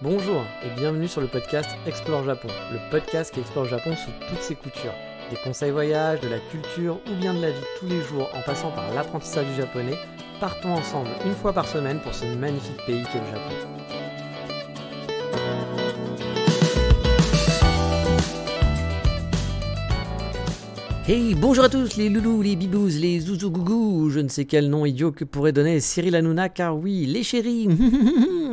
Bonjour et bienvenue sur le podcast Explore Japon, le podcast qui explore le Japon sous toutes ses coutures. Des conseils voyage, de la culture ou bien de la vie tous les jours en passant par l'apprentissage du japonais, partons ensemble une fois par semaine pour ce magnifique pays qu'est le Japon. Hey, bonjour à tous les loulous, les bibous, les zouzougougous, je ne sais quel nom idiot que pourrait donner Cyril Hanouna, car oui, les chéris.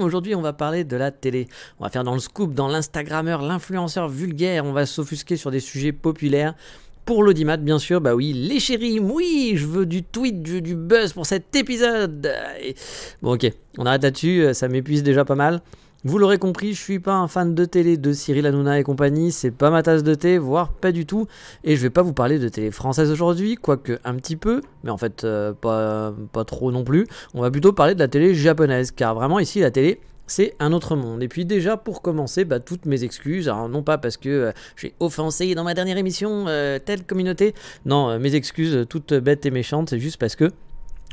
Aujourd'hui on va parler de la télé, on va faire dans le scoop, dans l'instagrammeur, l'influenceur vulgaire, on va s'offusquer sur des sujets populaires. Pour l'audimat bien sûr, bah oui, les chéris, oui, je veux du tweet, je veux du buzz pour cet épisode. Bon ok, on arrête là-dessus, ça m'épuise déjà pas mal. Vous l'aurez compris, je suis pas un fan de télé de Cyril Hanouna et compagnie, c'est pas ma tasse de thé, voire pas du tout. Et je vais pas vous parler de télé française aujourd'hui, quoique un petit peu, mais en fait pas trop non plus. On va plutôt parler de la télé japonaise, car vraiment ici la télé, c'est un autre monde. Et puis déjà pour commencer, toutes mes excuses, alors non pas parce que j'ai offensé dans ma dernière émission telle communauté, non, mes excuses toutes bêtes et méchantes, c'est juste parce que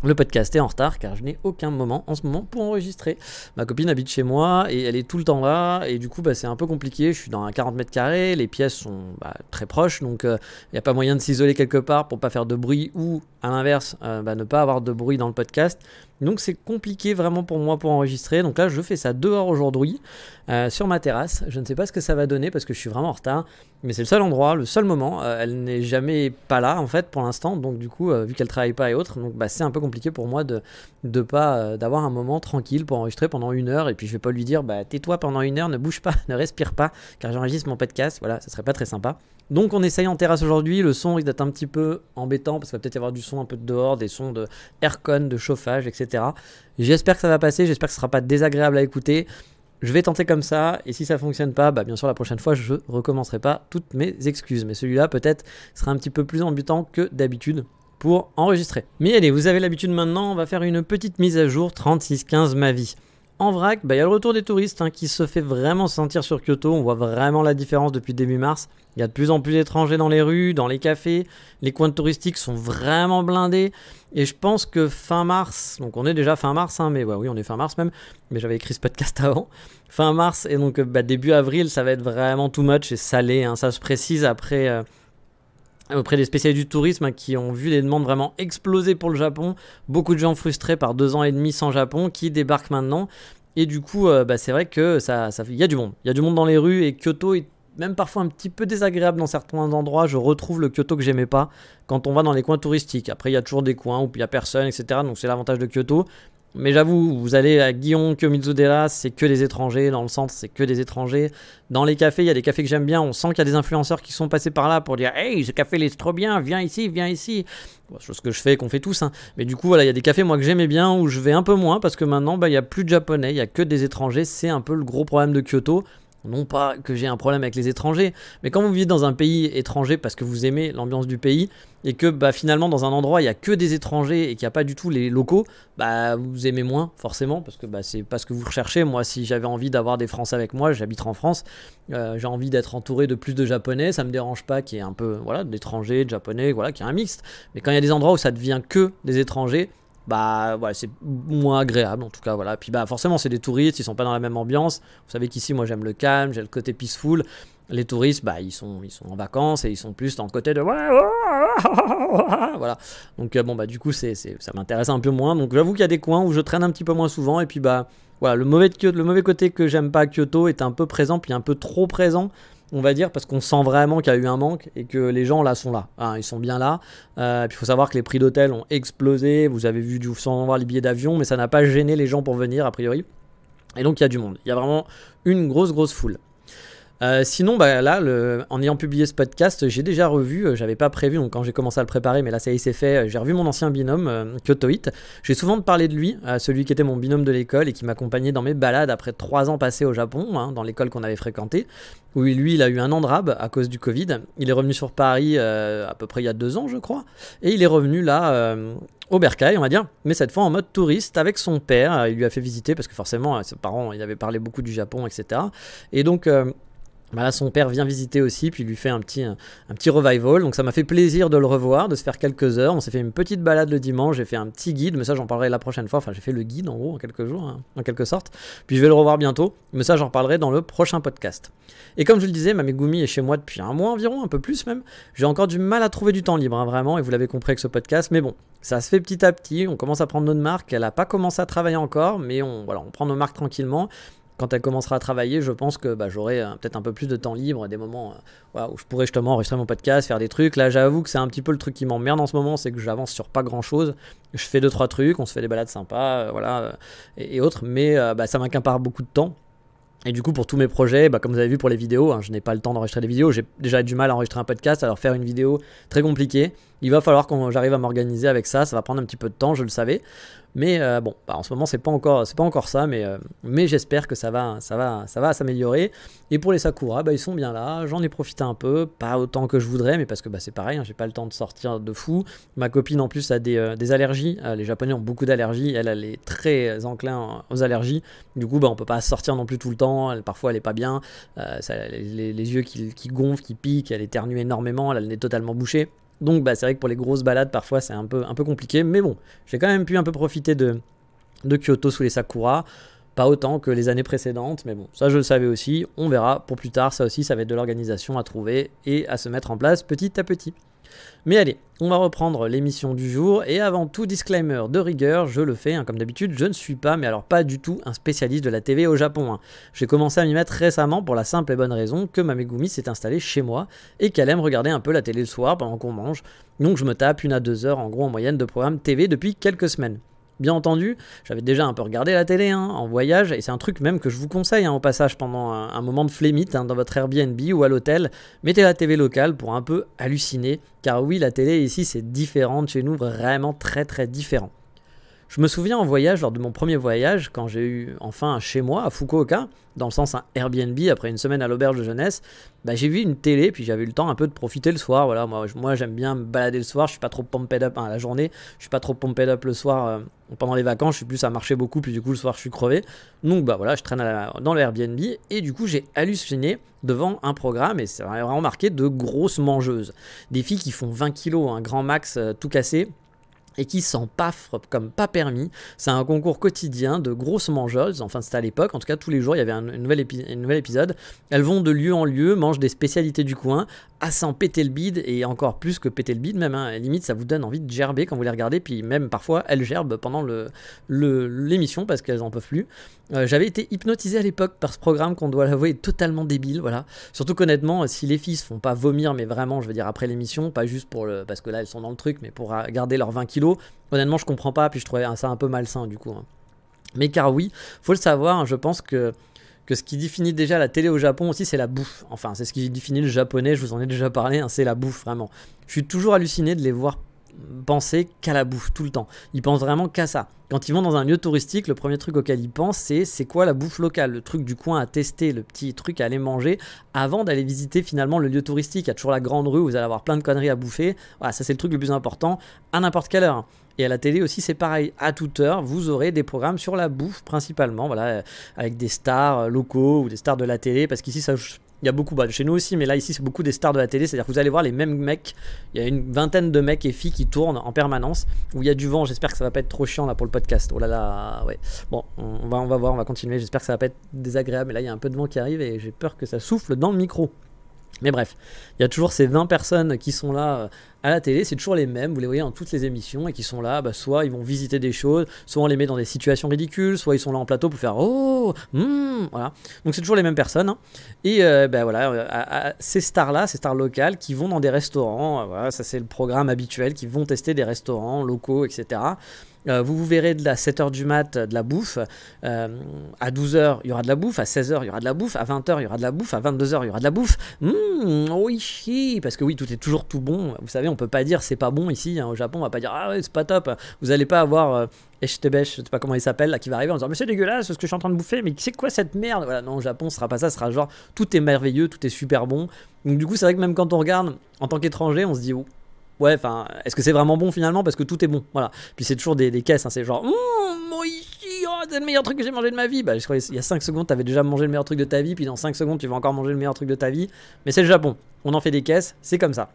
le podcast est en retard car je n'ai aucun moment en ce moment pour enregistrer. Ma copine habite chez moi et elle est tout le temps là et du coup c'est un peu compliqué. Je suis dans un 40 mètres carrés, les pièces sont très proches donc il n'y a pas moyen de s'isoler quelque part pour pas faire de bruit ou à l'inverse ne pas avoir de bruit dans le podcast. Donc c'est compliqué vraiment pour moi pour enregistrer. Donc là je fais ça dehors aujourd'hui sur ma terrasse. Je ne sais pas ce que ça va donner parce que je suis vraiment en retard. Mais c'est le seul endroit, le seul moment. Elle n'est jamais pas là en fait pour l'instant. Donc du coup vu qu'elle travaille pas et autres, donc c'est un peu compliqué pour moi de pas d'avoir un moment tranquille pour enregistrer pendant 1 heure. Et puis je vais pas lui dire tais-toi pendant 1 heure, ne bouge pas, ne respire pas, car j'enregistre mon podcast. Voilà, ça serait pas très sympa. Donc on essaye en terrasse aujourd'hui, le son risque d'être un petit peu embêtant parce qu'il va peut-être y avoir du son un peu de dehors, des sons de aircon, de chauffage, etc. J'espère que ça va passer, j'espère que ce sera pas désagréable à écouter. Je vais tenter comme ça, et si ça fonctionne pas, bien sûr la prochaine fois je recommencerai pas, toutes mes excuses. Mais celui-là peut-être sera un petit peu plus embêtant que d'habitude pour enregistrer. Mais allez, vous avez l'habitude maintenant, on va faire une petite mise à jour 3615 ma vie. En vrac, y a le retour des touristes qui se fait vraiment sentir sur Kyoto. On voit vraiment la différence depuis début mars. Il y a de plus en plus d'étrangers dans les rues, dans les cafés. Les coins touristiques sont vraiment blindés. Et je pense que fin mars, donc on est déjà fin mars, mais oui, on est fin mars même. Mais j'avais écrit ce podcast avant. Fin mars et donc début avril, ça va être vraiment too much et salé. Ça se précise après... auprès des spécialistes du tourisme qui ont vu les demandes vraiment exploser pour le Japon. Beaucoup de gens frustrés par 2 ans et demi sans Japon qui débarquent maintenant. Et du coup, c'est vrai que il y a du monde. Il y a du monde dans les rues et Kyoto est même parfois un petit peu désagréable dans certains endroits. Je retrouve le Kyoto que j'aimais pas quand on va dans les coins touristiques. Après, il y a toujours des coins où il n'y a personne, etc. Donc c'est l'avantage de Kyoto. Mais j'avoue, vous allez à Gion, Mizudera, c'est que des étrangers. Dans le centre, c'est que des étrangers. Dans les cafés, il y a des cafés que j'aime bien. On sent qu'il y a des influenceurs qui sont passés par là pour dire « Hey, ce café, il est trop bien, viens ici, viens ici ». Bon, chose que je fais, qu'on fait tous. Mais du coup, voilà, il y a des cafés, moi, que j'aimais bien, où je vais un peu moins, parce que maintenant, il n'y a plus de Japonais, il n'y a que des étrangers. C'est un peu le gros problème de Kyoto. Non pas que j'ai un problème avec les étrangers, mais quand vous vivez dans un pays étranger parce que vous aimez l'ambiance du pays et que finalement dans un endroit il n'y a que des étrangers et qu'il n'y a pas du tout les locaux, vous aimez moins forcément parce que c'est pas ce que vous recherchez. Moi, si j'avais envie d'avoir des Français avec moi, j'habiterai en France, j'ai envie d'être entouré de plus de Japonais, ça me dérange pas qu'il y ait un peu d'étrangers, de Japonais, qu'il y ait un mixte, mais quand il y a des endroits où ça devient que des étrangers, c'est moins agréable en tout cas, voilà. Puis forcément c'est des touristes, ils sont pas dans la même ambiance. Vous savez qu'ici moi j'aime le calme, j'ai le côté peaceful. Les touristes ils sont en vacances et ils sont plus dans le côté de voilà. Donc du coup ça m'intéresse un peu moins. Donc j'avoue qu'il y a des coins où je traîne un petit peu moins souvent et puis voilà, le mauvais côté que j'aime pas à Kyoto est un peu présent, puis un peu trop présent, on va dire, parce qu'on sent vraiment qu'il y a eu un manque et que les gens là sont là, ils sont bien là. Puis il faut savoir que les prix d'hôtel ont explosé, vous avez vu sans voir les billets d'avion, mais ça n'a pas gêné les gens pour venir a priori. Et donc il y a du monde, il y a vraiment une grosse foule. Sinon là en ayant publié ce podcast, j'ai déjà revu, j'avais pas prévu donc quand j'ai commencé à le préparer, mais là ça y est, c'est fait, j'ai revu mon ancien binôme Kyotoite. J'ai souvent parlé de lui, celui qui était mon binôme de l'école et qui m'accompagnait dans mes balades après 3 ans passés au Japon, dans l'école qu'on avait fréquentée, où lui il a eu 1 an de rab à cause du Covid. Il est revenu sur Paris à peu près il y a 2 ans je crois, et il est revenu là au Bercail on va dire, mais cette fois en mode touriste avec son père. Il lui a fait visiter parce que forcément ses parents, il avait parlé beaucoup du Japon, etc. Et donc Bah là, son père vient visiter aussi, puis il lui fait un petit revival. Donc ça m'a fait plaisir de le revoir, de se faire quelques heures. On s'est fait une petite balade le dimanche, j'ai fait un petit guide, mais ça j'en parlerai la prochaine fois. Enfin, j'ai fait le guide en gros en quelques jours, hein, en quelque sorte. Puis je vais le revoir bientôt, mais ça j'en parlerai dans le prochain podcast. Et comme je le disais, ma Megumi est chez moi depuis un mois environ, un peu plus même. J'ai encore du mal à trouver du temps libre, hein, vraiment, et vous l'avez compris avec ce podcast. Mais bon, ça se fait petit à petit, on commence à prendre notre marque. Elle n'a pas commencé à travailler encore, mais on prend nos marques tranquillement. Quand elle commencera à travailler, je pense que j'aurai peut-être un peu plus de temps libre, des moments où je pourrais justement enregistrer mon podcast, faire des trucs. Là, j'avoue que c'est un petit peu le truc qui m'emmerde en ce moment, c'est que j'avance sur pas grand-chose. Je fais 2-3 trucs, on se fait des balades sympas, et autres, mais ça m'accapare beaucoup de temps. Et du coup, pour tous mes projets, comme vous avez vu pour les vidéos, hein, je n'ai pas le temps d'enregistrer des vidéos. J'ai déjà du mal à enregistrer un podcast, alors faire une vidéo, très compliqué. Il va falloir que j'arrive à m'organiser avec ça. Ça va prendre un petit peu de temps, je le savais. Mais en ce moment, c'est pas encore ça, mais j'espère que ça va s'améliorer. Et pour les Sakura, ils sont bien là. J'en ai profité un peu, pas autant que je voudrais, mais parce que c'est pareil, hein, j'ai pas le temps de sortir de fou. Ma copine en plus a des allergies. Les Japonais ont beaucoup d'allergies. Elle est très enclin aux allergies. Du coup, on peut pas sortir non plus tout le temps. Parfois, elle est pas bien. Les yeux qui gonflent, qui piquent. Elle éternue énormément. Elle a le nez totalement bouché. Donc c'est vrai que pour les grosses balades parfois c'est un peu compliqué, mais bon, j'ai quand même pu un peu profiter de Kyoto sous les Sakura, pas autant que les années précédentes, mais bon, ça je le savais aussi, on verra pour plus tard, ça aussi ça va être de l'organisation à trouver et à se mettre en place petit à petit. Mais allez, on va reprendre l'émission du jour, et avant tout disclaimer de rigueur, je le fais, hein, comme d'habitude, je ne suis pas, mais alors pas du tout, un spécialiste de la TV au Japon. Hein. J'ai commencé à m'y mettre récemment pour la simple et bonne raison que ma Megumi s'est installée chez moi, et qu'elle aime regarder un peu la télé le soir pendant qu'on mange, donc je me tape 1 à 2 heures en gros en moyenne de programme TV depuis quelques semaines. Bien entendu, j'avais déjà un peu regardé la télé en voyage, et c'est un truc même que je vous conseille au passage pendant un moment de flémite dans votre Airbnb ou à l'hôtel. Mettez la TV locale pour un peu halluciner, car oui, la télé ici c'est différent de chez nous, vraiment très très différent. Je me souviens en voyage, lors de mon premier voyage, quand j'ai eu enfin un chez moi à Fukuoka, dans le sens un Airbnb après une semaine à l'auberge de jeunesse, j'ai vu une télé, puis j'avais eu le temps un peu de profiter le soir. Voilà, moi j'aime bien me balader le soir, je suis pas trop pumped up la journée, je suis pas trop pumped up le soir pendant les vacances, je suis plus à marcher beaucoup, puis du coup le soir je suis crevé. Donc je traîne dans le Airbnb, et du coup j'ai halluciné devant un programme, et c'est vraiment marqué de grosses mangeuses. Des filles qui font 20 kilos, un grand max tout cassé, et qui s'empaffrent comme pas permis. C'est un concours quotidien de grosses mangeuses, enfin c'était à l'époque, en tout cas tous les jours il y avait un nouvel épisode. Elles vont de lieu en lieu, mangent des spécialités du coin, à s'en péter le bide, et encore plus que péter le bide même, hein. Limite ça vous donne envie de gerber quand vous les regardez, puis même parfois elles gerbent pendant l'émission parce qu'elles en peuvent plus. J'avais été hypnotisé à l'époque par ce programme qu'on doit l'avouer est totalement débile, voilà. Surtout qu'honnêtement, si les filles se font pas vomir, mais vraiment je veux dire après l'émission, pas juste parce que là elles sont dans le truc, mais pour garder leurs 20 kilos, honnêtement je comprends pas, puis je trouvais ça un peu malsain du coup. Hein. Mais car oui, faut le savoir, hein, je pense que ce qui définit déjà la télé au Japon aussi, c'est la bouffe. Enfin, c'est ce qui définit le japonais, je vous en ai déjà parlé, hein, c'est la bouffe, vraiment. Je suis toujours halluciné de les voir penser qu'à la bouffe, tout le temps. Ils pensent vraiment qu'à ça. Quand ils vont dans un lieu touristique, le premier truc auquel ils pensent, c'est quoi la bouffe locale, le truc du coin à tester, le petit truc à aller manger, avant d'aller visiter finalement le lieu touristique. Il y a toujours la grande rue où vous allez avoir plein de conneries à bouffer. Voilà, ça c'est le truc le plus important, à n'importe quelle heure. Et à la télé aussi, c'est pareil. À toute heure, vous aurez des programmes sur la bouffe principalement, voilà, avec des stars locaux ou des stars de la télé, parce qu'ici, il y a beaucoup, chez nous aussi, mais là, ici, c'est beaucoup des stars de la télé, c'est-à-dire que vous allez voir les mêmes mecs, il y a une vingtaine de mecs et filles qui tournent en permanence, où il y a du vent. J'espère que ça va pas être trop chiant là pour le podcast. Oh là là, ouais. Bon, on va voir, on va continuer. J'espère que ça va pas être désagréable, mais là, il y a un peu de vent qui arrive et j'ai peur que ça souffle dans le micro. Mais bref, il y a toujours ces 20 personnes qui sont là à la télé, c'est toujours les mêmes, vous les voyez dans toutes les émissions, et qui sont là, soit ils vont visiter des choses, soit on les met dans des situations ridicules, soit ils sont là en plateau pour faire « Oh, voilà. Donc c'est toujours les mêmes personnes, hein. Et voilà, ces stars-là, ces stars locales qui vont dans des restaurants, voilà, ça c'est le programme habituel, qui vont tester des restaurants locaux, etc. Vous verrez à 7h du mat de la bouffe, à 12h il y aura de la bouffe, à 16h il y aura de la bouffe, à 20h il y aura de la bouffe, à 22h il y aura de la bouffe. Oui, parce que oui, tout est toujours tout bon. Vous savez, on peut pas dire c'est pas bon ici, hein, au Japon, on va pas dire ah ouais c'est pas top. Vous allez pas avoir Eshitebesh, je sais pas comment il s'appelle, là, qui va arriver en disant mais c'est dégueulasse ce que je suis en train de bouffer, mais c'est quoi cette merde. Voilà, non, au Japon ce sera pas ça, ce sera genre tout est merveilleux, tout est super bon. Donc du coup c'est vrai que même quand on regarde en tant qu'étranger, on se dit oh, ouais, enfin, est-ce que c'est vraiment bon finalement? Parce que tout est bon, voilà. Puis c'est toujours des caisses, hein, c'est genre, Moichi, oh, c'est le meilleur truc que j'ai mangé de ma vie. Bah, je crois qu'il y a 5 secondes, t'avais déjà mangé le meilleur truc de ta vie, puis dans 5 secondes, tu vas encore manger le meilleur truc de ta vie. Mais c'est le Japon, on en fait des caisses, c'est comme ça.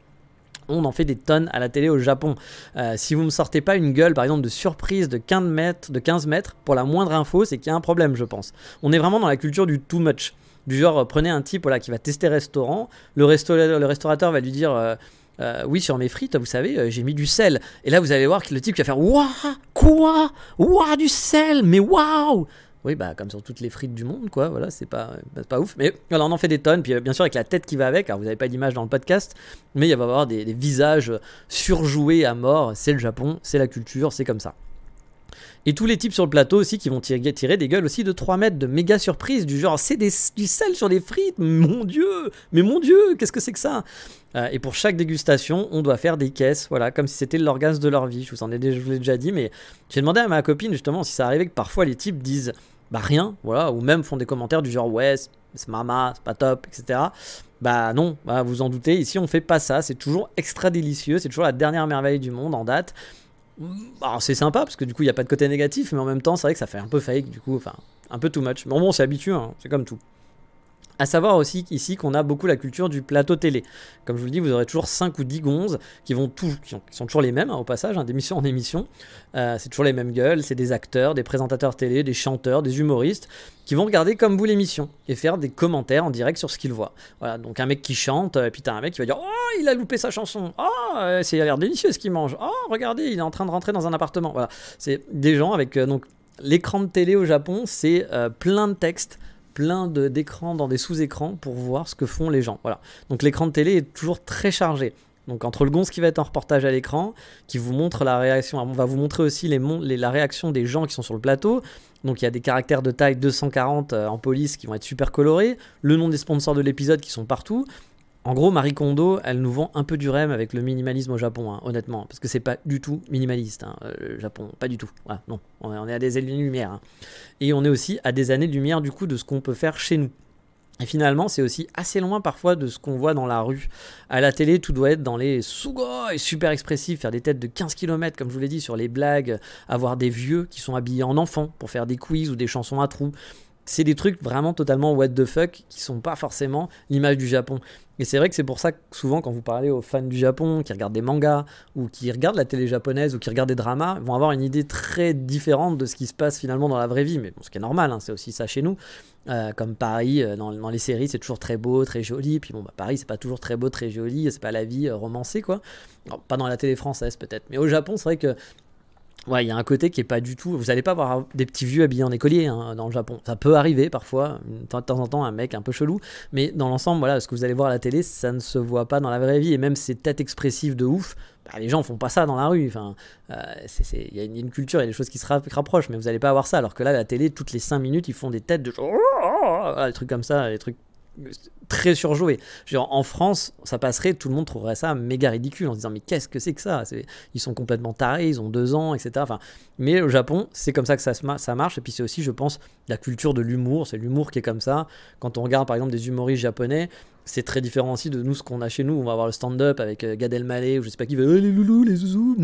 On en fait des tonnes à la télé au Japon. Si vous me sortez pas une gueule, par exemple, de surprise de 15 mètres pour la moindre info, c'est qu'il y a un problème, je pense. On est vraiment dans la culture du too much. Du genre, prenez un type voilà, qui va tester restaurant, le restaurateur va lui dire oui, sur mes frites, vous savez, j'ai mis du sel. Et là, vous allez voir que le type qui va faire waouh, quoi? Waouh, du sel, mais waouh! Oui, bah comme sur toutes les frites du monde, quoi. Voilà, c'est pas ouf. Mais voilà, on en fait des tonnes. Puis bien sûr, avec la tête qui va avec. Alors, vous n'avez pas d'image dans le podcast, mais il va y avoir des visages surjoués à mort. C'est le Japon, c'est la culture, c'est comme ça. Et tous les types sur le plateau aussi qui vont tirer des gueules aussi de 3 mètres de méga surprise du genre c'est du sel sur les frites, mon dieu, mais mon dieu, qu'est-ce que c'est que ça? Et pour chaque dégustation, on doit faire des caisses, voilà, comme si c'était l'orgasme de leur vie. Je vous l'ai déjà dit, mais j'ai demandé à ma copine justement si ça arrivait que parfois les types disent bah rien, voilà, ou même font des commentaires du genre ouais, c'est mama, c'est pas top, etc. Bah non, bah, vous en doutez, ici on fait pas ça, c'est toujours extra délicieux, c'est toujours la dernière merveille du monde en date. Alors c'est sympa parce que du coup il n'y a pas de côté négatif, mais en même temps c'est vrai que ça fait un peu fake, du coup, enfin un peu too much. Mais bon, c'est habitué, hein, c'est comme tout. À savoir aussi ici qu'on a beaucoup la culture du plateau télé. Comme je vous le dis, vous aurez toujours 5 ou 10 gonzes qui sont toujours les mêmes hein, au passage, hein, d'émission en émission. C'est toujours les mêmes gueules, c'est des acteurs, des présentateurs télé, des chanteurs, des humoristes qui vont regarder comme vous l'émission et faire des commentaires en direct sur ce qu'ils voient. Voilà, donc un mec qui chante, et puis t'as un mec qui va dire « Oh, il a loupé sa chanson. Oh, c'est a l'air délicieux ce qu'il mange. Oh, regardez, il est en train de rentrer dans un appartement. » Voilà, c'est des gens avec... donc l'écran de télé au Japon, c'est plein de textes, plein d'écrans dans des sous-écrans pour voir ce que font les gens. Voilà. Donc l'écran de télé est toujours très chargé. Donc entre le gonze qui va être en reportage à l'écran, qui vous montre la réaction, on va vous montrer aussi la réaction des gens qui sont sur le plateau. Donc il y a des caractères de taille 240 en police qui vont être super colorés, le nom des sponsors de l'épisode qui sont partout. En gros, Marie Kondo, elle nous vend un peu du rêve avec le minimalisme au Japon, hein, honnêtement, parce que c'est pas du tout minimaliste, hein, le Japon, pas du tout. Voilà, non, on est à des années-lumière. Hein. Et on est aussi à des années-lumière du coup de ce qu'on peut faire chez nous. Et finalement, c'est aussi assez loin parfois de ce qu'on voit dans la rue. À la télé, tout doit être dans les sugoi, super expressifs, faire des têtes de 15 km, comme je vous l'ai dit, sur les blagues, avoir des vieux qui sont habillés en enfants pour faire des quiz ou des chansons à trous. C'est des trucs vraiment totalement what the fuck qui sont pas forcément l'image du Japon. Et c'est vrai que c'est pour ça que souvent quand vous parlez aux fans du Japon qui regardent des mangas ou qui regardent la télé japonaise ou qui regardent des dramas, ils vont avoir une idée très différente de ce qui se passe finalement dans la vraie vie. Mais bon, ce qui est normal, hein, c'est aussi ça chez nous. Comme Paris, dans les séries, c'est toujours très beau, très joli. Puis bon, bah, Paris, c'est pas toujours très beau, très joli. C'est pas la vie romancée, quoi. Alors, pas dans la télé française peut-être. Mais au Japon, c'est vrai que ouais, il y a un côté qui est pas du tout. Vous n'allez pas voir des petits vieux habillés en écolier hein, dans le Japon. Ça peut arriver parfois, de temps en temps, un mec un peu chelou. Mais dans l'ensemble, voilà, ce que vous allez voir à la télé, ça ne se voit pas dans la vraie vie. Et même ces têtes expressives de ouf, bah, les gens font pas ça dans la rue. Enfin, il y a une culture, il y a des choses qui se rapprochent, mais vous n'allez pas avoir ça. Alors que là, à la télé, toutes les 5 minutes, ils font des têtes de des trucs comme ça, des trucs très surjoué. Genre, en France, ça passerait, tout le monde trouverait ça méga ridicule en se disant mais qu'est-ce que c'est que ça? Ils sont complètement tarés, ils ont 2 ans, etc. Enfin, mais au Japon, c'est comme ça que ça marche. Et puis c'est aussi, je pense, la culture de l'humour. C'est l'humour qui est comme ça. Quand on regarde par exemple des humoristes japonais, c'est très différent aussi de nous, ce qu'on a chez nous. On va avoir le stand-up avec Gad Elmaleh ou je sais pas qui va les loulous, les zouzous,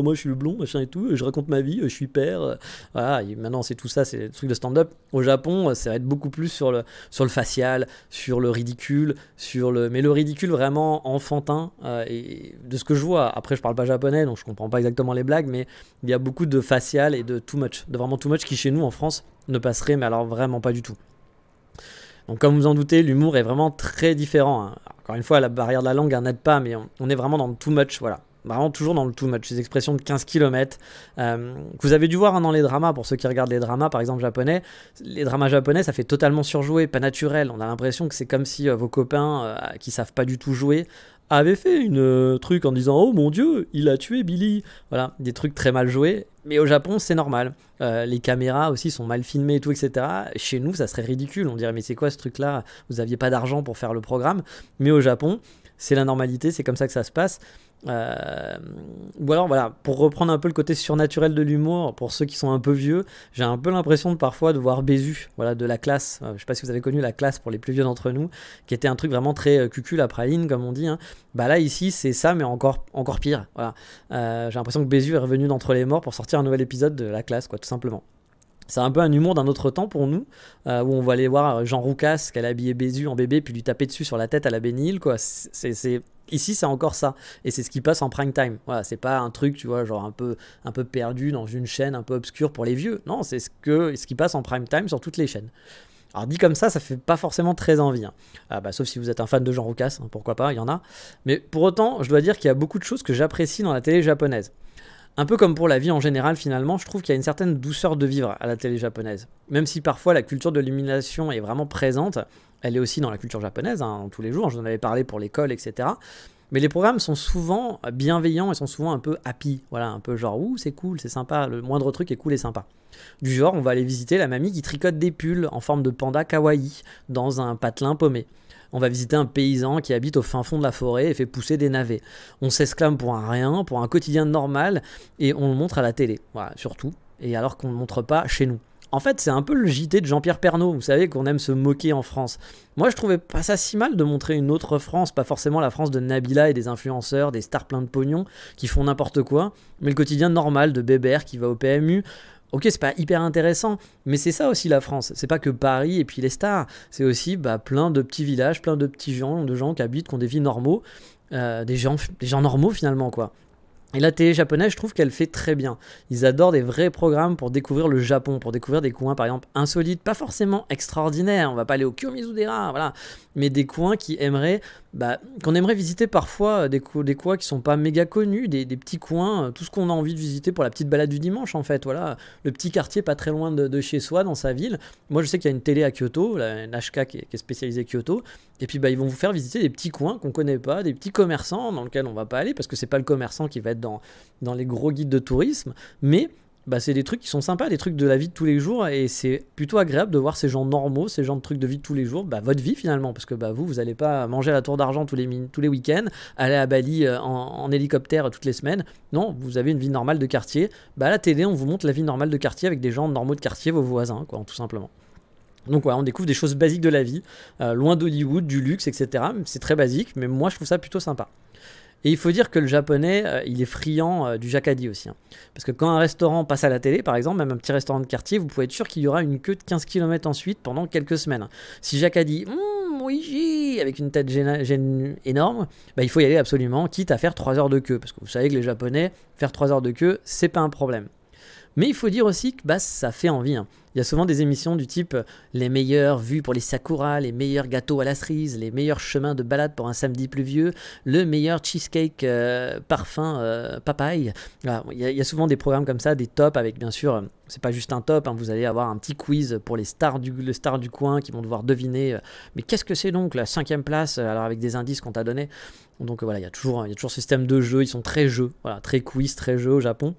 moi je suis le blond, machin et tout, je raconte ma vie, je suis père. Voilà, et maintenant c'est tout ça, c'est le truc de stand-up. Au Japon, ça va être beaucoup plus sur le facial, sur le ridicule, mais le ridicule vraiment enfantin. Et de ce que je vois, après je parle pas japonais, donc je comprends pas exactement les blagues, mais il y a beaucoup de facial et de too much, de vraiment too much qui chez nous en France ne passerait, mais alors vraiment pas du tout. Donc comme vous en doutez, l'humour est vraiment très différent. Hein. Encore une fois, la barrière de la langue n'aide pas, mais on est vraiment dans le too much, voilà. Vraiment toujours dans le too much, ces expressions de 15 km. Que vous avez dû voir hein, dans les dramas, pour ceux qui regardent les dramas, par exemple japonais. Les dramas japonais, ça fait totalement surjoué, pas naturel. On a l'impression que c'est comme si vos copains qui savent pas du tout jouer avaient fait une truc en disant « Oh mon Dieu, il a tué Billy !» Voilà, des trucs très mal joués. Mais au Japon, c'est normal. Les caméras aussi sont mal filmées et tout, etc. Chez nous, ça serait ridicule. On dirait, mais c'est quoi ce truc-là? Vous aviez pas d'argent pour faire le programme. Mais au Japon, c'est la normalité, c'est comme ça que ça se passe. Ou alors voilà, pour reprendre un peu le côté surnaturel de l'humour, pour ceux qui sont un peu vieux, j'ai un peu l'impression parfois de voir Bézu, voilà, de La Classe. Je sais pas si vous avez connu La Classe pour les plus vieux d'entre nous, qui était un truc vraiment très cucul à praline comme on dit, hein. Bah là ici c'est ça mais encore pire, voilà. J'ai l'impression que Bézu est revenu d'entre les morts pour sortir un nouvel épisode de La Classe, quoi, tout simplement. C'est un peu un humour d'un autre temps pour nous, où on va aller voir Jean Roucas qui a habillé Bézu en bébé puis lui taper dessus sur la tête à la Bénil, quoi. Ici c'est encore ça, et c'est ce qui passe en prime time. Voilà, c'est pas un truc, tu vois, genre un peu perdu dans une chaîne un peu obscure pour les vieux. Non, c'est ce qui passe en prime time sur toutes les chaînes. Alors dit comme ça fait pas forcément très envie, hein. Sauf si vous êtes un fan de Jean Roucas, hein, pourquoi pas, il y en a. Mais pour autant, je dois dire qu'il y a beaucoup de choses que j'apprécie dans la télé japonaise. Un peu comme pour la vie en général, finalement, je trouve qu'il y a une certaine douceur de vivre à la télé japonaise. Même si parfois la culture de l'humiliation est vraiment présente, elle est aussi dans la culture japonaise, hein, tous les jours, j'en avais parlé pour l'école, etc. Mais les programmes sont souvent bienveillants et sont souvent un peu happy, voilà, un peu genre ouh c'est cool, c'est sympa, le moindre truc est cool et sympa. Du genre, on va aller visiter la mamie qui tricote des pulls en forme de panda kawaii dans un patelin paumé. On va visiter un paysan qui habite au fin fond de la forêt et fait pousser des navets. On s'exclame pour un rien, pour un quotidien normal, et on le montre à la télé, voilà, surtout, et alors qu'on ne le montre pas chez nous. En fait, c'est un peu le JT de Jean-Pierre Pernaut, vous savez qu'on aime se moquer en France. Moi, je trouvais pas ça si mal de montrer une autre France, pas forcément la France de Nabila et des influenceurs, des stars pleins de pognon, qui font n'importe quoi, mais le quotidien normal de Bébert qui va au PMU. Ok, c'est pas hyper intéressant, mais c'est ça aussi la France. C'est pas que Paris et puis les stars, c'est aussi plein de petits villages, plein de petits gens, de gens qui habitent, qui ont des vies normaux, des gens normaux finalement, quoi. Et la télé japonaise, je trouve qu'elle fait très bien. Ils adorent des vrais programmes pour découvrir le Japon, pour découvrir des coins par exemple insolites, pas forcément extraordinaires, on va pas aller au Kiyomizu-dera, voilà, mais des coins qu'on aimerait visiter parfois, des coins qui sont pas méga connus, des petits coins, tout ce qu'on a envie de visiter pour la petite balade du dimanche en fait, voilà, le petit quartier pas très loin de chez soi, dans sa ville. Moi je sais qu'il y a une télé à Kyoto, la NHK qui est spécialisée Kyoto, et puis ils vont vous faire visiter des petits coins qu'on connaît pas, des petits commerçants dans lesquels on va pas aller, parce que c'est pas le commerçant qui va être dans les gros guides de tourisme, mais c'est des trucs qui sont sympas, des trucs de la vie de tous les jours, et c'est plutôt agréable de voir ces gens normaux, ces gens de trucs de vie de tous les jours, votre vie finalement, parce que vous allez pas manger à la Tour d'Argent tous les week-ends, aller à Bali en hélicoptère toutes les semaines, non, vous avez une vie normale de quartier. À la télé on vous montre la vie normale de quartier avec des gens normaux de quartier, vos voisins, quoi, tout simplement. Donc voilà, on découvre des choses basiques de la vie, loin d'Hollywood, du luxe, etc. C'est très basique, mais moi je trouve ça plutôt sympa. Et il faut dire que le japonais, il est friand du jacadi aussi, hein. Parce que quand un restaurant passe à la télé, par exemple, même un petit restaurant de quartier, vous pouvez être sûr qu'il y aura une queue de 15 km ensuite pendant quelques semaines. Si jacadi, oui, avec une tête énorme, il faut y aller absolument, quitte à faire 3 heures de queue. Parce que vous savez que les japonais, faire 3 heures de queue, c'est pas un problème. Mais il faut dire aussi que ça fait envie, hein. Il y a souvent des émissions du type les meilleures vues pour les sakuras, les meilleurs gâteaux à la cerise, les meilleurs chemins de balade pour un samedi pluvieux, le meilleur cheesecake parfum papaye. Voilà, il y a souvent des programmes comme ça, des tops avec bien sûr, c'est pas juste un top, hein, vous allez avoir un petit quiz pour les stars du coin qui vont devoir deviner mais qu'est-ce que c'est donc la 5e place, alors avec des indices qu'on t'a donné. Donc voilà, il y a toujours ce système de jeu, ils sont très jeux, voilà, très quiz, très jeux au Japon.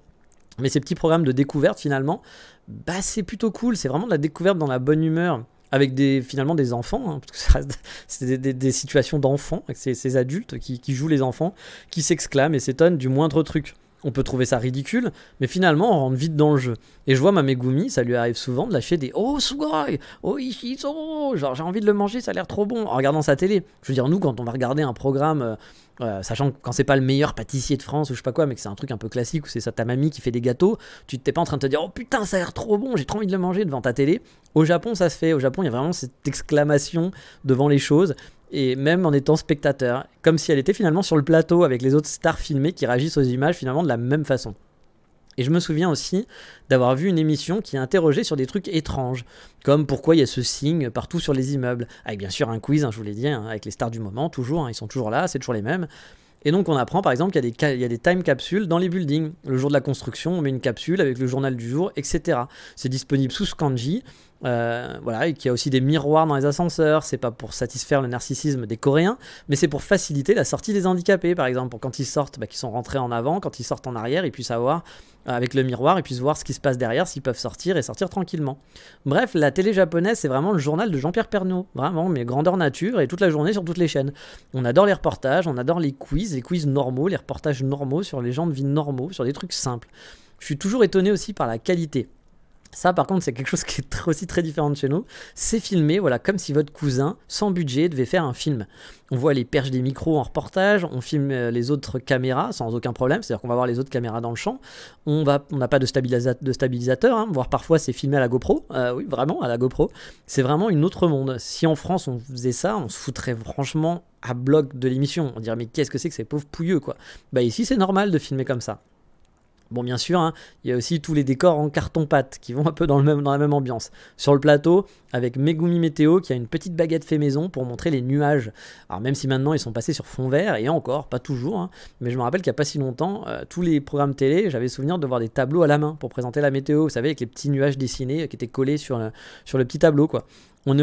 Mais ces petits programmes de découverte, finalement, c'est plutôt cool. C'est vraiment de la découverte dans la bonne humeur, avec finalement des enfants, hein, parce que ça reste, c'est des situations d'enfants, avec ces adultes qui jouent les enfants, qui s'exclament et s'étonnent du moindre truc. On peut trouver ça ridicule, mais finalement, on rentre vite dans le jeu. Et je vois ma Megumi, ça lui arrive souvent de lâcher des Oh sugoi, oh ishizo, genre j'ai envie de le manger, ça a l'air trop bon, en regardant sa télé. Je veux dire, nous, quand on va regarder un programme, sachant que quand c'est pas le meilleur pâtissier de France ou je sais pas quoi, mais que c'est un truc un peu classique où c'est ça ta mamie qui fait des gâteaux, tu t'es pas en train de te dire Oh putain, ça a l'air trop bon, j'ai trop envie de le manger devant ta télé. Au Japon, ça se fait. Au Japon, il y a vraiment cette exclamation devant les choses. Et même en étant spectateur, comme si elle était finalement sur le plateau avec les autres stars filmées qui réagissent aux images finalement de la même façon. Et je me souviens aussi d'avoir vu une émission qui interrogeait sur des trucs étranges, comme pourquoi il y a ce signe partout sur les immeubles, avec bien sûr un quiz, hein, je vous l'ai dit, hein, avec les stars du moment, toujours, hein, ils sont toujours là, c'est toujours les mêmes. Et donc on apprend par exemple qu'il y a des time capsules dans les buildings. Le jour de la construction, on met une capsule avec le journal du jour, etc. C'est disponible sous Scanji. voilà, et qu'il y a aussi des miroirs dans les ascenseurs. C'est pas pour satisfaire le narcissisme des Coréens, mais c'est pour faciliter la sortie des handicapés, par exemple, pour quand ils sortent, qu'ils sont rentrés en avant, quand ils sortent en arrière, ils puissent avoir avec le miroir, ils puissent voir ce qui se passe derrière, s'ils peuvent sortir et sortir tranquillement. Bref, la télé japonaise, c'est vraiment le journal de Jean-Pierre Pernaut, vraiment, mais grandeur nature, et toute la journée sur toutes les chaînes. On adore les reportages, on adore les quiz normaux, les reportages normaux sur les gens de vie normaux, sur des trucs simples. Je suis toujours étonné aussi par la qualité. Ça, par contre, c'est quelque chose qui est aussi très différent de chez nous. C'est filmé, voilà, comme si votre cousin, sans budget, devait faire un film. On voit les perches des micros en reportage, on filme les autres caméras sans aucun problème, c'est-à-dire qu'on va voir les autres caméras dans le champ. On n'a pas de stabilisateur, hein, voire parfois c'est filmé à la GoPro. Oui, vraiment, à la GoPro. C'est vraiment une autre monde. Si en France on faisait ça, on se foutrait franchement à bloc de l'émission. On dirait, mais qu'est-ce que c'est que ces pauvres pouilleux, quoi. Bah ici, c'est normal de filmer comme ça. Bon, bien sûr, hein, il y a aussi tous les décors en carton-pâte qui vont un peu dans la même ambiance. Sur le plateau, avec Megumi Météo qui a une petite baguette fait maison pour montrer les nuages. Alors même si maintenant ils sont passés sur fond vert, et encore, pas toujours, hein, mais je me rappelle qu'il n'y a pas si longtemps, tous les programmes télé, j'avais souvenir de voir des tableaux à la main pour présenter la météo, vous savez, avec les petits nuages dessinés qui étaient collés sur le petit tableau, quoi. On est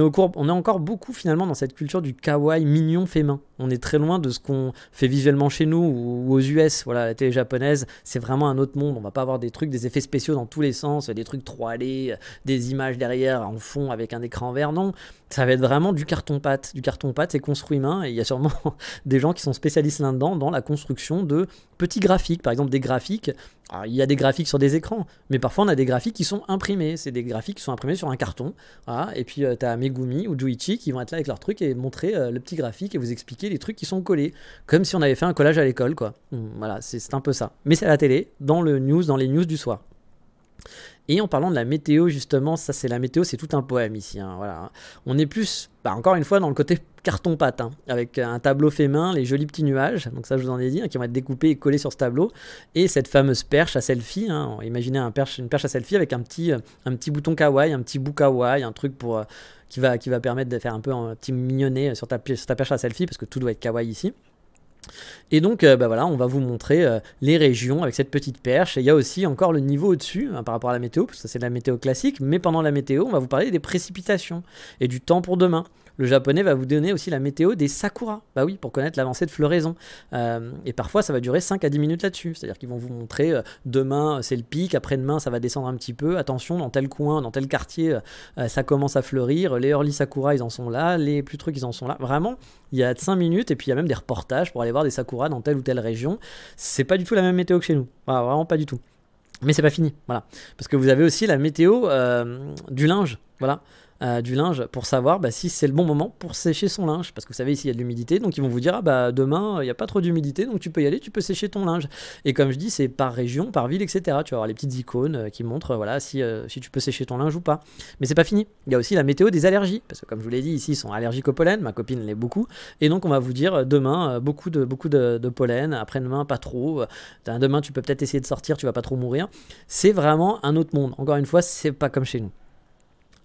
encore beaucoup finalement dans cette culture du kawaii mignon fait main. On est très loin de ce qu'on fait visuellement chez nous ou aux US. Voilà, la télé japonaise, c'est vraiment un autre monde. On va pas avoir des effets spéciaux dans tous les sens, des trucs 3D, des images derrière en fond avec un écran vert. Non, ça va être vraiment du carton-pâte. Du carton-pâte, c'est construit main, et il y a sûrement des gens qui sont spécialistes là-dedans dans la construction de petits graphiques. Par exemple, des graphiques. Alors, il y a des graphiques sur des écrans, mais parfois on a des graphiques qui sont imprimés. C'est des graphiques qui sont imprimés sur un carton. Voilà, et puis tu as Megumi ou Juichi qui vont être là avec leur truc et montrer le petit graphique et vous expliquer les trucs qui sont collés. Comme si on avait fait un collage à l'école, quoi. Voilà, c'est un peu ça. Mais c'est à la télé, dans les news du soir. Et en parlant de la météo, justement, ça c'est la météo, c'est tout un poème ici. Hein, voilà. On est plus, encore une fois, dans le côté carton-pâte, hein, avec un tableau fait main, les jolis petits nuages, donc ça je vous en ai dit, hein, qui vont être découpés et collés sur ce tableau, et cette fameuse perche à selfie. Hein, imaginez une perche à selfie avec un petit bouton kawaii, un petit bout kawaii, un truc pour, qui va permettre de faire un peu un petit mignonnet sur ta perche à selfie, parce que tout doit être kawaii ici. Et donc voilà, on va vous montrer les régions avec cette petite perche. Et il y a aussi encore le niveau au-dessus, hein, par rapport à la météo, parce que ça c'est de la météo classique, mais pendant la météo, on va vous parler des précipitations et du temps pour demain. Le japonais va vous donner aussi la météo des sakuras. Bah oui, pour connaître l'avancée de floraison. Et parfois, ça va durer 5 à 10 minutes là-dessus. C'est-à-dire qu'ils vont vous montrer demain, c'est le pic, après-demain, ça va descendre un petit peu. Attention, dans tel coin, dans tel quartier, ça commence à fleurir. Les early sakura, ils en sont là. Les plus trucs, ils en sont là. Vraiment, il y a 5 minutes. Et puis, il y a même des reportages pour aller voir des sakuras dans telle ou telle région. C'est pas du tout la même météo que chez nous. Voilà, vraiment pas du tout. Mais c'est pas fini. Voilà. Parce que vous avez aussi la météo du linge. Voilà. Du linge pour savoir si c'est le bon moment pour sécher son linge, parce que vous savez ici il y a de l'humidité, donc ils vont vous dire demain il n'y a pas trop d'humidité, donc tu peux y aller, tu peux sécher ton linge. Et comme je dis, c'est par région, par ville, etc. Tu vas avoir les petites icônes qui montrent voilà si tu peux sécher ton linge ou pas. Mais c'est pas fini, il y a aussi la météo des allergies, parce que comme je vous l'ai dit, ici ils sont allergiques au pollen, ma copine l'est beaucoup, et donc on va vous dire demain beaucoup de pollen, après-demain pas trop, demain tu peux peut-être essayer de sortir, tu vas pas trop mourir. C'est vraiment un autre monde, encore une fois c'est pas comme chez nous.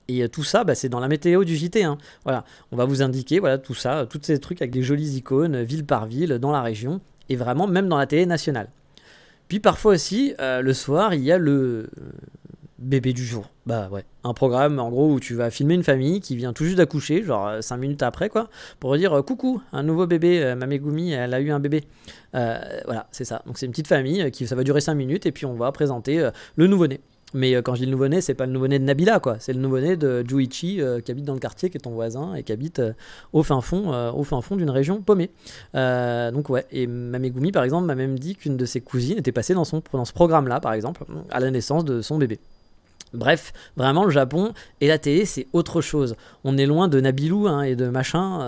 Et tout ça, c'est dans la météo du JT. Hein. Voilà, on va vous indiquer voilà, tout ça, tous ces trucs avec des jolies icônes, ville par ville, dans la région, et vraiment même dans la télé nationale. Puis parfois aussi, le soir, il y a le bébé du jour. Bah ouais, un programme en gros où tu vas filmer une famille qui vient tout juste d'accoucher, genre 5 minutes après quoi, pour dire coucou, un nouveau bébé, ma Megumi, elle a eu un bébé. Voilà, c'est ça. Donc c'est une petite famille, ça va durer 5 minutes, et puis on va présenter le nouveau-né. Mais quand je dis le nouveau-né, c'est pas le nouveau-né de Nabila, quoi. C'est le nouveau-né de Juichi qui habite dans le quartier, qui est ton voisin et qui habite au fin fond d'une région paumée. Donc ouais. Et ma Megumi, par exemple, m'a même dit qu'une de ses cousines était passée dans ce programme-là, par exemple, à la naissance de son bébé. Bref, vraiment le Japon et la télé c'est autre chose. On est loin de Nabilou et de machin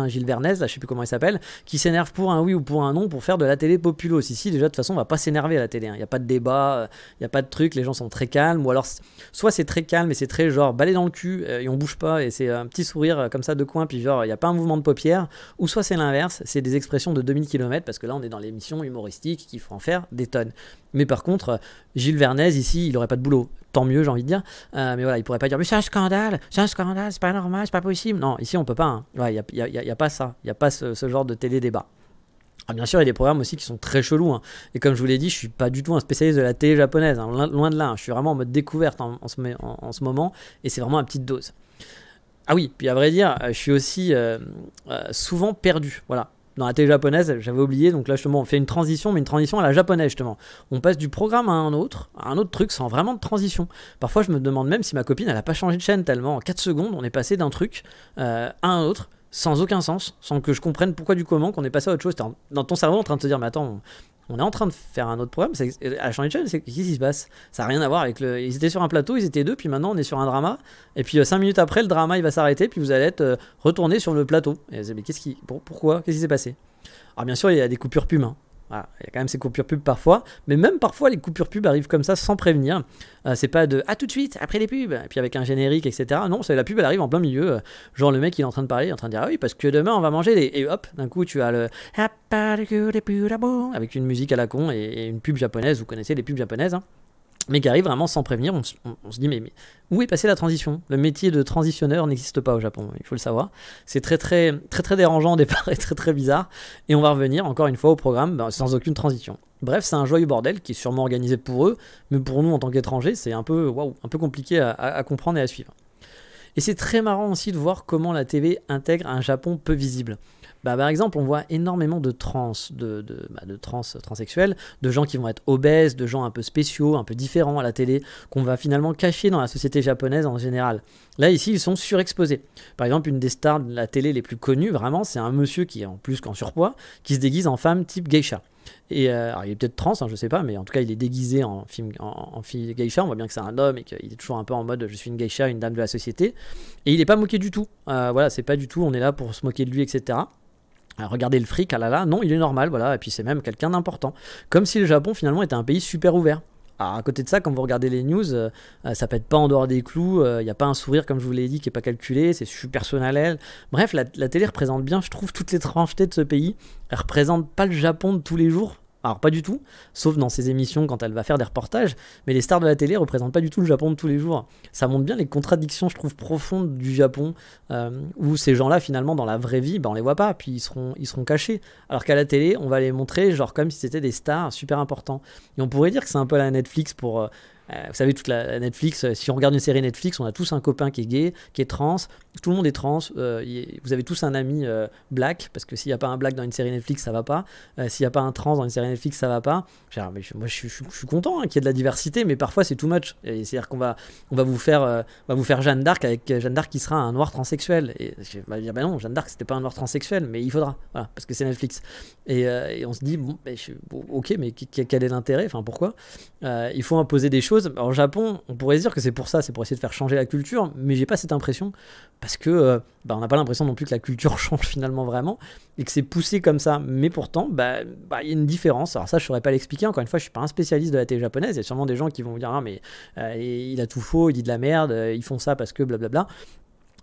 Gilles Vernaise, là, je sais plus comment il s'appelle, qui s'énerve pour un oui ou pour un non pour faire de la télé populos. Ici déjà de toute façon on va pas s'énerver à la télé, il n'y a pas de débat, il n'y a pas de truc, les gens sont très calmes, ou alors soit c'est très calme et c'est très genre balai dans le cul et on bouge pas et c'est un petit sourire comme ça de coin puis genre il n'y a pas un mouvement de paupières, ou soit c'est l'inverse, c'est des expressions de 2000 km parce que là on est dans l'émission humoristique qu'il faut en faire des tonnes. Mais par contre, Gilles Vernaise, ici, il aurait pas de boulot. Tant mieux, j'ai envie de dire. Mais voilà, il pourrait pas dire, mais c'est un scandale, c'est pas normal, c'est pas possible. Non, ici, on peut pas. Il y a pas ça. Il n'y a pas ce genre de télé-débat. Alors bien sûr, il y a des programmes aussi qui sont très chelous, hein. Et comme je vous l'ai dit, je suis pas du tout un spécialiste de la télé japonaise, hein, loin de là, hein. Je suis vraiment en mode découverte en ce moment, et c'est vraiment à petite dose. Ah oui, puis à vrai dire, je suis aussi souvent perdu, voilà. Dans la télé japonaise, j'avais oublié, donc là justement on fait une transition, mais une transition à la japonaise justement. On passe du programme à un autre truc sans vraiment de transition. Parfois je me demande même si ma copine elle a pas changé de chaîne tellement en 4 secondes on est passé d'un truc à un autre, sans aucun sens, sans que je comprenne pourquoi du comment qu'on est passé à autre chose. T'es dans ton cerveau en train de te dire mais attends, on est en train de faire un autre programme, elle a changé de chaîne, qu'est-ce qui se passe? Ça n'a rien à voir avec le... Ils étaient sur un plateau, ils étaient deux, puis maintenant on est sur un drama, et puis 5 minutes après le drama il va s'arrêter, puis vous allez être retourné sur le plateau. Et mais pourquoi? Qu'est-ce qui s'est passé? Alors bien sûr il y a des coupures pub, hein. Voilà, il y a quand même ces coupures pub parfois, mais même parfois les coupures pub arrivent comme ça sans prévenir. C'est pas de tout de suite après les pubs, et puis avec un générique, etc. Non, la pub elle arrive en plein milieu. Genre le mec il est en train de parler, il est en train de dire ah oui, parce que demain on va manger des. Et hop, d'un coup tu as le. Avec une musique à la con et une pub japonaise, vous connaissez les pubs japonaises, hein. Mais qui arrive vraiment sans prévenir. On se dit mais où est passée la transition? Le métier de transitionneur n'existe pas au Japon, il faut le savoir. C'est très dérangeant au départ et très bizarre. Et on va revenir encore une fois au programme sans aucune transition. Bref, c'est un joyeux bordel qui est sûrement organisé pour eux, mais pour nous en tant qu'étrangers, c'est un peu compliqué à comprendre et à suivre. Et c'est très marrant aussi de voir comment la TV intègre un Japon peu visible. Par exemple, on voit énormément de transsexuels, de gens qui vont être obèses, de gens un peu spéciaux, un peu différents à la télé, qu'on va finalement cacher dans la société japonaise en général. Là, ici, ils sont surexposés. Par exemple, une des stars de la télé les plus connues, vraiment, c'est un monsieur qui est en plus qu'en surpoids, qui se déguise en femme type geisha. Et alors, il est peut-être trans, hein, je sais pas, mais en tout cas, il est déguisé en fille geisha. On voit bien que c'est un homme et qu'il est toujours un peu en mode je suis une geisha, une dame de la société. Et il n'est pas moqué du tout. Voilà, c'est pas du tout, on est là pour se moquer de lui, etc. Alors, regardez le fric, ah là là, non, il est normal, voilà, et puis c'est même quelqu'un d'important. Comme si le Japon finalement était un pays super ouvert. Alors, à côté de ça, quand vous regardez les news, ça pète pas en dehors des clous, il n'y a pas un sourire, comme je vous l'ai dit, qui n'est pas calculé, c'est super personnel. Bref, la télé représente bien, je trouve, toutes les tranchetés de ce pays. Elle représente pas le Japon de tous les jours. Alors pas du tout, sauf dans ses émissions quand elle va faire des reportages, mais les stars de la télé représentent pas du tout le Japon de tous les jours. Ça montre bien les contradictions, je trouve, profondes du Japon, où ces gens-là, finalement, dans la vraie vie, on les voit pas, puis ils seront cachés. Alors qu'à la télé, on va les montrer genre comme si c'était des stars super importants. Et on pourrait dire que c'est un peu la Netflix pour... vous savez, toute la Netflix, si on regarde une série Netflix, on a tous un copain qui est gay, qui est trans, tout le monde est trans, vous avez tous un ami black, parce que s'il n'y a pas un black dans une série Netflix, ça va pas, s'il n'y a pas un trans dans une série Netflix, ça va pas. Moi je suis content, hein, qu'il y ait de la diversité, mais parfois c'est too much. C'est-à-dire qu'on va vous faire Jeanne d'Arc avec Jeanne d'Arc qui sera un noir transsexuel. Et je vais dire, non, Jeanne d'Arc c'était pas un noir transsexuel, mais il faudra, voilà, parce que c'est Netflix. Et on se dit, ok, mais quel est l'intérêt, enfin pourquoi il faut imposer des choses. Alors, au Japon, on pourrait se dire que c'est pour ça, c'est pour essayer de faire changer la culture, mais j'ai pas cette impression, parce que on n'a pas l'impression non plus que la culture change finalement vraiment, et que c'est poussé comme ça. Mais pourtant, il y a une différence. Alors ça, je saurais pas l'expliquer. Encore une fois, je suis pas un spécialiste de la télé japonaise. Il y a sûrement des gens qui vont vous dire ah mais il a tout faux, il dit de la merde, ils font ça parce que blablabla.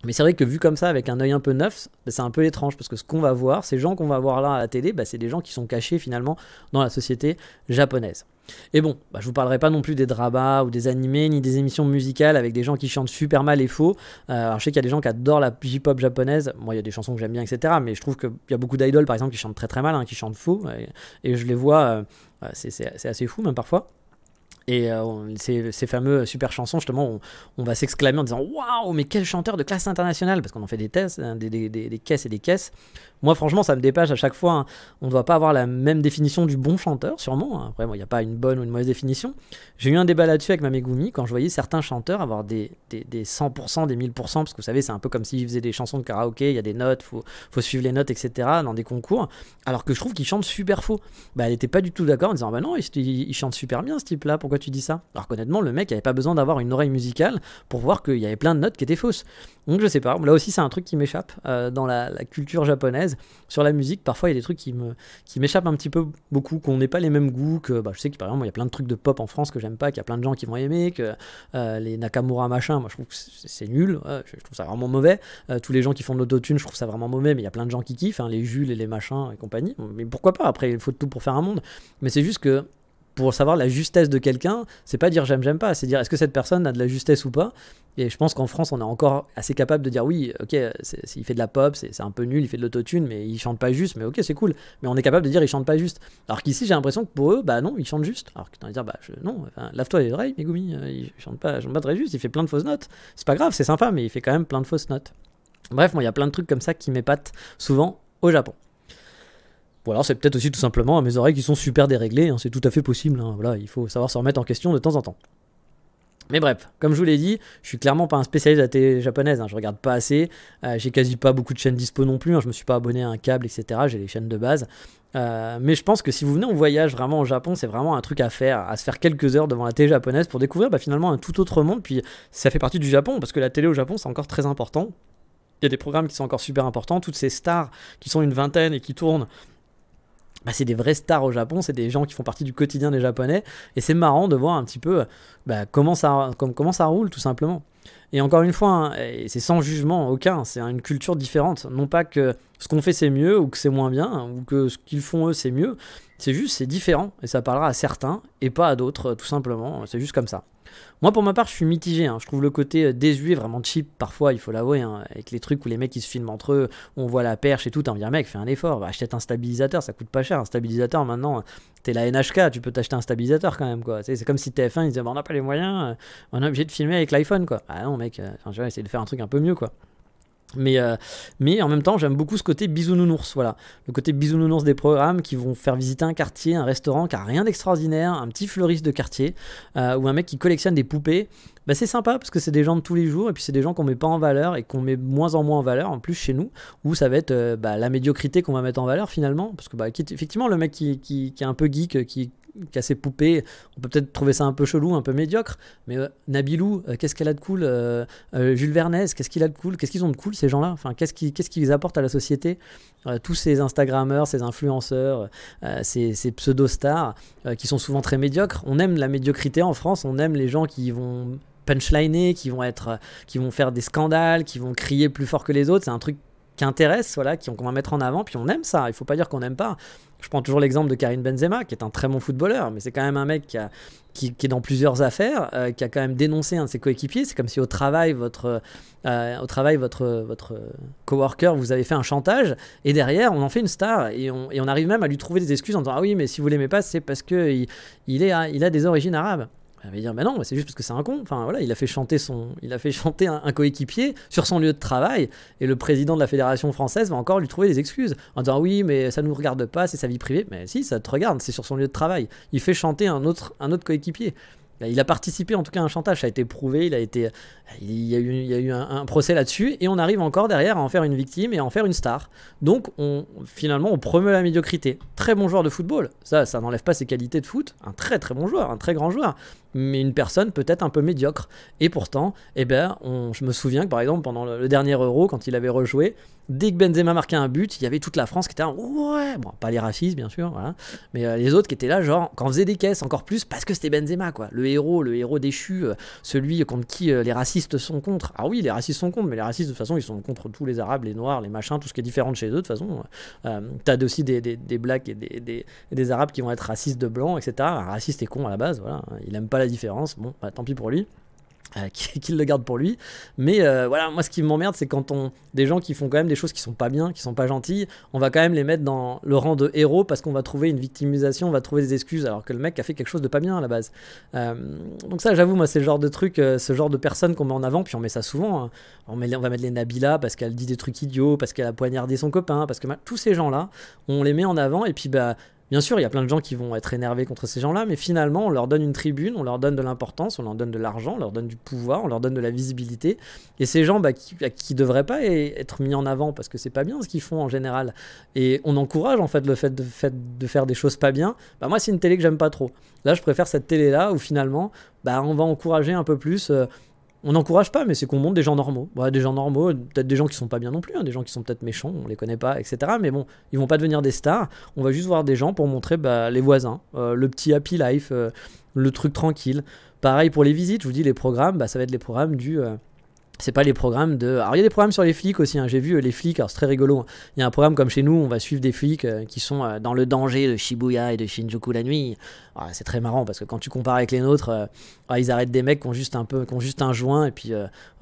Mais c'est vrai que vu comme ça, avec un œil un peu neuf, c'est un peu étrange, parce que ce qu'on va voir, ces gens qu'on va voir là à la télé, c'est des gens qui sont cachés finalement dans la société japonaise. Et bon, je vous parlerai pas non plus des dramas ou des animés, ni des émissions musicales avec des gens qui chantent super mal et faux. Alors je sais qu'il y a des gens qui adorent la J-pop japonaise, moi il y a des chansons que j'aime bien, etc. Mais je trouve qu'il y a beaucoup d'idoles par exemple qui chantent très mal, hein, qui chantent faux, et je les vois, c'est assez fou même parfois. Et ces fameux super chansons, justement, on va s'exclamer en disant waouh, mais quel chanteur de classe internationale, parce qu'on en fait des tests, hein, des caisses et des caisses. Moi, franchement, ça me dépasse à chaque fois, hein. On ne doit pas avoir la même définition du bon chanteur, sûrement, hein. Après, il n'y a pas une bonne ou une mauvaise définition. J'ai eu un débat là-dessus avec ma Megumi quand je voyais certains chanteurs avoir des 100%, des 1000%, parce que vous savez, c'est un peu comme s'ils faisaient des chansons de karaoké, il y a des notes, faut suivre les notes, etc., dans des concours, alors que je trouve qu'ils chantent super faux. Elle n'était pas du tout d'accord en disant non, il chante super bien ce type-là, pourquoi tu dis ça? Alors qu'honnêtement, le mec n'avait pas besoin d'avoir une oreille musicale pour voir qu'il y avait plein de notes qui étaient fausses. Donc je sais pas, là aussi c'est un truc qui m'échappe dans la culture japonaise. Sur la musique, parfois il y a des trucs qui m'échappent un petit peu beaucoup, qu'on n'ait pas les mêmes goûts, que je sais que par exemple il y a plein de trucs de pop en France que j'aime pas, qu'il y a plein de gens qui vont aimer, que les Nakamura machin, moi je trouve que c'est nul, je trouve ça vraiment mauvais. Tous les gens qui font de l'autotune, je trouve ça vraiment mauvais, mais il y a plein de gens qui kiffent, hein, les Jules et les machins et compagnie. Mais pourquoi pas, après il faut tout pour faire un monde. Mais c'est juste que pour savoir la justesse de quelqu'un, c'est pas dire j'aime pas, c'est dire est-ce que cette personne a de la justesse ou pas. Et je pense qu'en France, on est encore assez capable de dire oui, ok, il fait de la pop, c'est un peu nul, il fait de l'autotune, mais il chante pas juste, mais ok, c'est cool. Mais on est capable de dire il chante pas juste. Alors qu'ici, j'ai l'impression que pour eux, bah non, il chante juste. Alors que tu vas dire, bah non, lave-toi les oreilles, Megumi, il chante pas très juste, il fait plein de fausses notes. C'est pas grave, c'est sympa, mais il fait quand même plein de fausses notes. Bref, moi, il y a plein de trucs comme ça qui m'épatent souvent au Japon. Ou alors c'est peut-être aussi tout simplement à mes oreilles qui sont super déréglées, hein, c'est tout à fait possible, hein, voilà, il faut savoir se remettre en question de temps en temps. Mais bref, comme je vous l'ai dit, je suis clairement pas un spécialiste de la télé japonaise, hein, je regarde pas assez, j'ai quasi pas beaucoup de chaînes dispo non plus, hein, je me suis pas abonné à un câble, etc., j'ai les chaînes de base. Mais je pense que si vous venez en voyage vraiment au Japon, c'est vraiment un truc à faire, à se faire quelques heures devant la télé japonaise pour découvrir finalement un tout autre monde, puis ça fait partie du Japon, parce que la télé au Japon c'est encore très important, il y a des programmes qui sont encore super importants, toutes ces stars qui sont une vingtaine et qui tournent, c'est des vrais stars au Japon, c'est des gens qui font partie du quotidien des Japonais, et c'est marrant de voir un petit peu comment ça roule tout simplement. Et encore une fois, hein, et c'est sans jugement aucun, c'est une culture différente, non pas que ce qu'on fait c'est mieux ou que c'est moins bien, ou que ce qu'ils font eux c'est mieux, c'est juste c'est différent, et ça parlera à certains et pas à d'autres, tout simplement, c'est juste comme ça. Moi pour ma part je suis mitigé, hein. Je trouve le côté désuet vraiment cheap parfois, il faut l'avouer, hein, avec les trucs où les mecs ils se filment entre eux, on voit la perche et tout, t'as envie de dire mec fais un effort, achète un stabilisateur, ça coûte pas cher un stabilisateur maintenant, t'es la NHK, tu peux t'acheter un stabilisateur quand même quoi, c'est comme si TF1 ils disaient on n'a pas les moyens, on est obligé de filmer avec l'iPhone quoi, ah non mec, tu vois essayer de faire un truc un peu mieux quoi. Mais en même temps, j'aime beaucoup ce côté bisounours, voilà. Le côté bisounours des programmes qui vont faire visiter un quartier, un restaurant qui a rien d'extraordinaire, un petit fleuriste de quartier, ou un mec qui collectionne des poupées. C'est sympa parce que c'est des gens de tous les jours et puis c'est des gens qu'on met pas en valeur et qu'on met moins en moins en valeur en plus chez nous, où ça va être la médiocrité qu'on va mettre en valeur finalement, parce que effectivement le mec qui est un peu geek, qui a ses poupées, on peut peut-être trouver ça un peu chelou, un peu médiocre, mais Nabilou, qu'est-ce qu'elle a de cool, Jules Vernez, qu'est-ce qu'il a de cool, qu'est-ce qu'ils ont de cool ces gens-là, enfin, qu'est-ce qu'ils apportent à la société, tous ces Instagrammeurs, ces influenceurs, ces pseudo-stars qui sont souvent très médiocres. On aime la médiocrité en France, on aime les gens qui vont punchliner, qui vont faire des scandales, qui vont crier plus fort que les autres, c'est un truc qui intéresse, voilà, qu'on va mettre en avant, puis on aime ça, il faut pas dire qu'on n'aime pas. Je prends toujours l'exemple de Karim Benzema, qui est un très bon footballeur, mais c'est quand même un mec qui est dans plusieurs affaires, qui a quand même dénoncé un de ses coéquipiers. C'est comme si au travail, votre coworker vous avez fait un chantage, et derrière, on en fait une star, et on arrive même à lui trouver des excuses en disant « Ah oui, mais si vous l'aimez pas, c'est parce qu'il a des origines arabes ». Elle va dire mais non, c'est juste parce que c'est un con. Enfin voilà, il a fait chanter un coéquipier sur son lieu de travail, et le président de la fédération française va encore lui trouver des excuses en disant oui mais ça nous regarde pas, c'est sa vie privée. Mais si, ça te regarde, c'est sur son lieu de travail. Il fait chanter un autre coéquipier. Il a participé en tout cas à un chantage, ça a été prouvé, il y a eu un procès là-dessus, et on arrive encore derrière à en faire une victime et à en faire une star. Donc finalement on promeut la médiocrité. Très bon joueur de football, ça n'enlève pas ses qualités de foot, un très très bon joueur, un très grand joueur, mais une personne peut-être un peu médiocre. Et pourtant, je me souviens que par exemple pendant le dernier Euro, quand il avait rejoué, dès que Benzema marquait un but, il y avait toute la France qui était là, ouais, bon, pas les racistes bien sûr, voilà, mais les autres qui étaient là, genre, quand on faisait des caisses encore plus, parce que c'était Benzema, quoi, le héros déchu, celui contre qui les racistes sont contre. Ah oui, les racistes sont contre, mais les racistes de toute façon, ils sont contre tous les arabes, les noirs, les machins, tout ce qui est différent de chez eux, de toute façon. T'as aussi des blacks et des arabes qui vont être racistes de blanc, etc. Un raciste est con à la base, voilà, il aime pas la différence, bon, tant pis pour lui. Qu'il le garde pour lui, mais voilà, moi ce qui m'emmerde c'est quand des gens qui font quand même des choses qui sont pas bien, qui sont pas gentilles, on va quand même les mettre dans le rang de héros parce qu'on va trouver une victimisation, on va trouver des excuses alors que le mec a fait quelque chose de pas bien à la base. Donc ça, j'avoue, moi c'est le genre de truc, ce genre de personnes qu'on met en avant, puis on met ça souvent, hein. On va mettre les Nabila parce qu'elle dit des trucs idiots, parce qu'elle a poignardé son copain, parce que tous ces gens là on les met en avant, et puis bien sûr, il y a plein de gens qui vont être énervés contre ces gens-là, mais finalement, on leur donne une tribune, on leur donne de l'importance, on leur donne de l'argent, on leur donne du pouvoir, on leur donne de la visibilité. Et ces gens qui devraient pas être mis en avant parce que c'est pas bien ce qu'ils font en général. Et on encourage en fait le fait de faire des choses pas bien. Moi, c'est une télé que j'aime pas trop. Là, je préfère cette télé-là où finalement, on va encourager un peu plus. On n'encourage pas, mais c'est qu'on montre des gens normaux. Des gens normaux, peut-être des gens qui sont pas bien non plus, hein, des gens qui sont peut-être méchants, on les connaît pas, etc. Mais bon, ils vont pas devenir des stars. On va juste voir des gens pour montrer les voisins, le petit happy life, le truc tranquille. Pareil pour les visites, je vous dis, les programmes, ça va être les programmes c'est pas les programmes de... Alors il y a des programmes sur les flics aussi, hein. J'ai vu les flics, alors c'est très rigolo, hein. Il y a un programme comme chez nous, on va suivre des flics qui sont dans le danger de Shibuya et de Shinjuku la nuit. c'est très marrant parce que quand tu compares avec les nôtres, ils arrêtent des mecs qui ont juste un joint et puis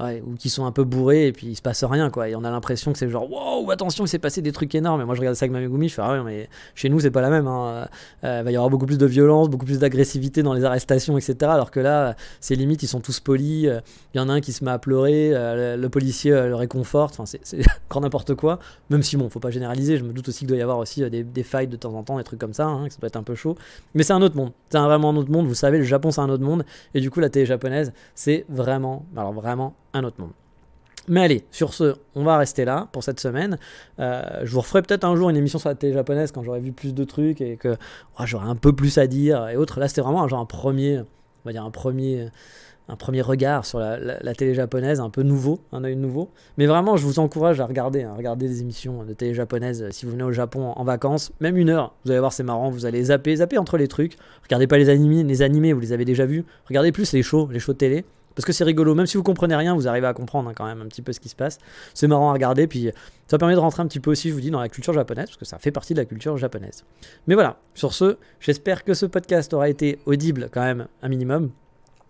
ou qui sont un peu bourrés et puis il se passe rien quoi. Et on a l'impression que c'est genre wow, attention, il s'est passé des trucs énormes. Et moi je regarde ça avec Mamegumi, je fais ouais, mais chez nous c'est pas la même. Hein. Va y avoir beaucoup plus de violence, beaucoup plus d'agressivité dans les arrestations, etc. Alors que là, c'est limite, ils sont tous polis. Il y en a un qui se met à pleurer, le policier le réconforte. Enfin, c'est grand n'importe quoi. Même si bon, faut pas généraliser. Je me doute aussi qu'il doit y avoir aussi des fights de temps en temps, des trucs comme ça, hein, que ça doit être un peu chaud. Mais c'est un autre monde. C'est vraiment un autre monde. Vous savez, le Japon c'est un autre monde. Et du coup, la télé japonaise, c'est vraiment un autre monde. Mais allez, sur ce, on va rester là pour cette semaine. Je vous referai peut-être un jour une émission sur la télé japonaise quand j'aurai vu plus de trucs et que j'aurai un peu plus à dire et autres. Là, c'était vraiment un premier regard sur la télé japonaise, un peu nouveau, un œil nouveau. Mais vraiment, je vous encourage à regarder des émissions de télé japonaise si vous venez au Japon en vacances, même 1 heure. Vous allez voir, c'est marrant, vous allez zapper entre les trucs. Regardez pas les animés, vous les avez déjà vus. Regardez plus les shows télé. Parce que c'est rigolo, même si vous comprenez rien, vous arrivez à comprendre quand même un petit peu ce qui se passe. C'est marrant à regarder, puis ça permet de rentrer un petit peu aussi, je vous dis, dans la culture japonaise, parce que ça fait partie de la culture japonaise. Mais voilà, sur ce, j'espère que ce podcast aura été audible quand même, un minimum.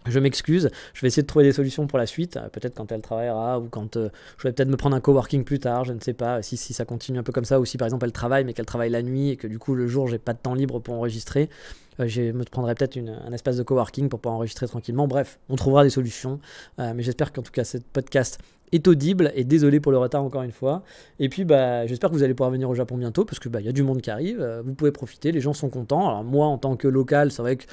Je m'excuse, je vais essayer de trouver des solutions pour la suite, peut-être quand elle travaillera ou quand je vais peut-être me prendre un coworking plus tard, je ne sais pas si ça continue un peu comme ça ou si par exemple elle travaille mais qu'elle travaille la nuit et que du coup le jour j'ai pas de temps libre pour enregistrer, je me prendrai peut-être un espace de coworking pour pouvoir enregistrer tranquillement. Bref, on trouvera des solutions, mais j'espère qu'en tout cas ce podcast est audible et désolé pour le retard encore une fois. Et puis j'espère que vous allez pouvoir venir au Japon bientôt parce que y a du monde qui arrive, vous pouvez profiter, les gens sont contents. Alors moi en tant que local, c'est vrai que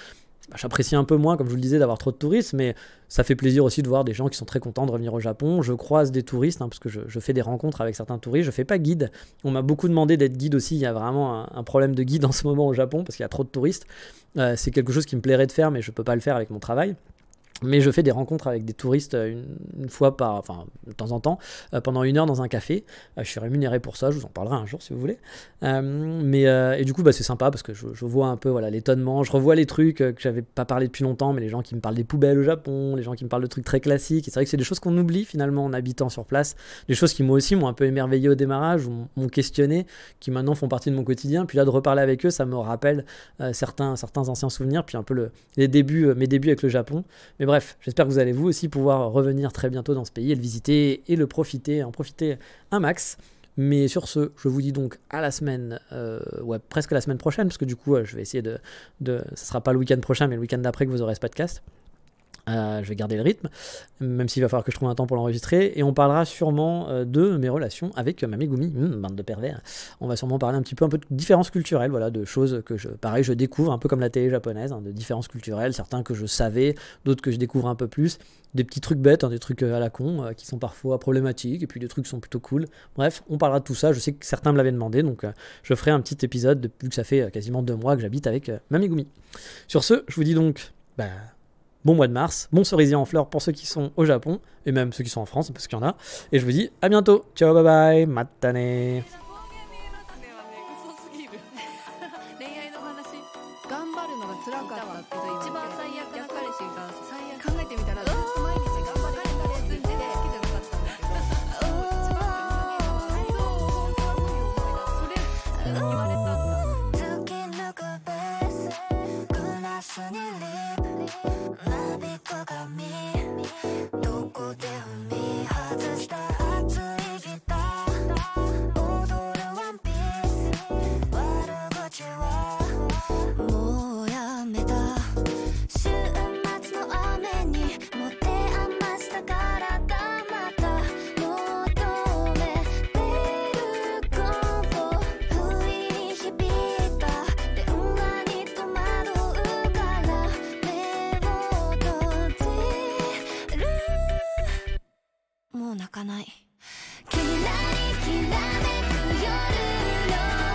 j'apprécie un peu moins, comme je vous le disais, d'avoir trop de touristes, mais ça fait plaisir aussi de voir des gens qui sont très contents de revenir au Japon. Je croise des touristes, parce que je fais des rencontres avec certains touristes. Je fais pas guide. On m'a beaucoup demandé d'être guide aussi. Il y a vraiment un problème de guide en ce moment au Japon, parce qu'il y a trop de touristes. C'est quelque chose qui me plairait de faire, mais je peux pas le faire avec mon travail. Mais je fais des rencontres avec des touristes une fois de temps en temps, pendant 1 heure dans un café. Je suis rémunéré pour ça, je vous en parlerai un jour si vous voulez. Et du coup, c'est sympa parce que je vois un peu l'étonnement. Je revois les trucs que j'avais pas parlé depuis longtemps, mais les gens qui me parlent des poubelles au Japon, les gens qui me parlent de trucs très classiques. Et c'est vrai que c'est des choses qu'on oublie finalement en habitant sur place. Des choses qui moi aussi m'ont un peu émerveillé au démarrage, ou m'ont questionné, qui maintenant font partie de mon quotidien. Puis là, de reparler avec eux, ça me rappelle certains anciens souvenirs, puis un peu mes débuts avec le Japon. Mais bref, j'espère que vous allez vous aussi pouvoir revenir très bientôt dans ce pays et le visiter et en profiter un max. Mais sur ce, je vous dis donc à la semaine, presque la semaine prochaine, parce que du coup, je vais essayer ce sera pas le week-end prochain, mais le week-end d'après que vous aurez ce podcast. Je vais garder le rythme, même s'il va falloir que je trouve un temps pour l'enregistrer. Et on parlera sûrement de mes relations avec Mamegumi, bande de pervers. On va sûrement parler un peu de différences culturelles, de choses que je découvre, un peu comme la télé japonaise, de différences culturelles, certains que je savais, d'autres que je découvre un peu plus, des petits trucs bêtes, des trucs à la con, qui sont parfois problématiques, et puis des trucs qui sont plutôt cool. Bref, on parlera de tout ça. Je sais que certains me l'avaient demandé, donc je ferai un petit épisode, vu que ça fait quasiment 2 mois que j'habite avec Mamegumi. Sur ce, je vous dis donc... bon mois de mars, bon cerisier en fleurs pour ceux qui sont au Japon, et même ceux qui sont en France, parce qu'il y en a. Et je vous dis à bientôt. Ciao, bye bye, matane. 泣かない。きらめく夜の